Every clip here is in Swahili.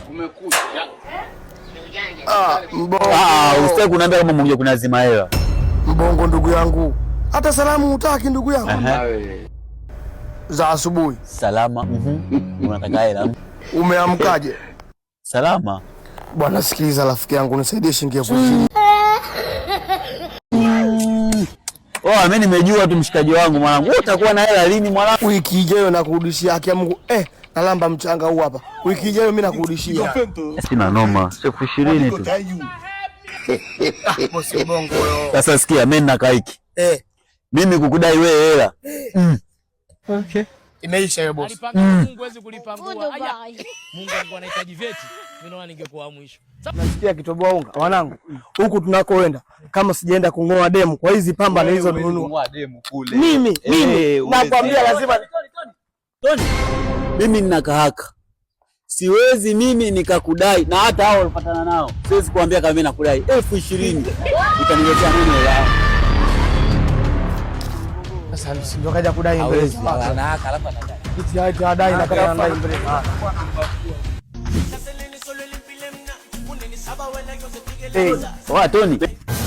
Umekuja. Usitaki kuniambia kama mmoja kuna zima hela. Mbongo ndugu yangu. Hata salamu hutaki ndugu yangu. Za asubuhi. Salama. Unataka hela? Umeamkaje? Salama. Bwana sikiliza rafiki yangu, nisaidie shilingi 50. Mimi nimejua tu mshikaji wangu mwanangu. Utakuwa na hela lini mwanangu? Wiki ijayo nakurudishia haki ya Mungu. Nalamba mchanga huu hapa. Wiki ijayo mimi nakurudishia. Sina noma. 20,000 tu. Bosi bongo yo. Sasa sikia, mimi nina kaiki. Mimi kukudai wewe hela. Okay. Imeisha hiyo bosi. Alipanga Mungu hawezi kulipangua. Mungu alikuwa anahitaji vyeti. Mimi naona ningekuwa mwisho. Nasikia kitoboa unga. Wanangu, huku tunakoenda kama sijaenda kungoa demu kwa hizi pamba na hizo nunua. Kungoa demu kule. Mimi nakwambia lazima Toni. Mimi nina kahaka. Siwezi mimi nikakudai na hata hao walipatana nao. Siwezi kuambia kama mimi nakudai 20,000. Utaniletea nini hela? Sasa ndio kaja kudai mbele. Na haka alafu anadai. Hizi haidai na kama anadai mbele. Toni.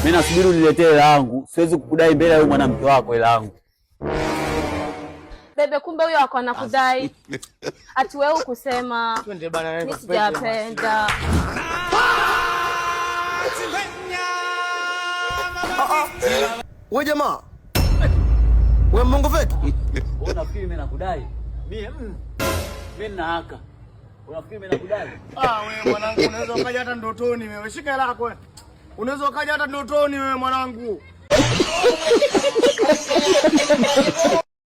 Mimi nasubiri uniletee hela yangu. Siwezi kukudai mbele ya wewe mwanamke wako hela yangu. Bebe, kumbe huyo wako anakudai. Ati wewe ukusema mimi sijapenda. Wewe jamaa. Wewe Mungu vipi? Unafikiri mimi nakudai? Mimi nina haka. Unafikiri mimi nakudai? Wewe mwanangu unaweza ukaja hata ndotoni wewe. Shika hela yako. Unaweza ukaja hata ndotoni wewe mwanangu.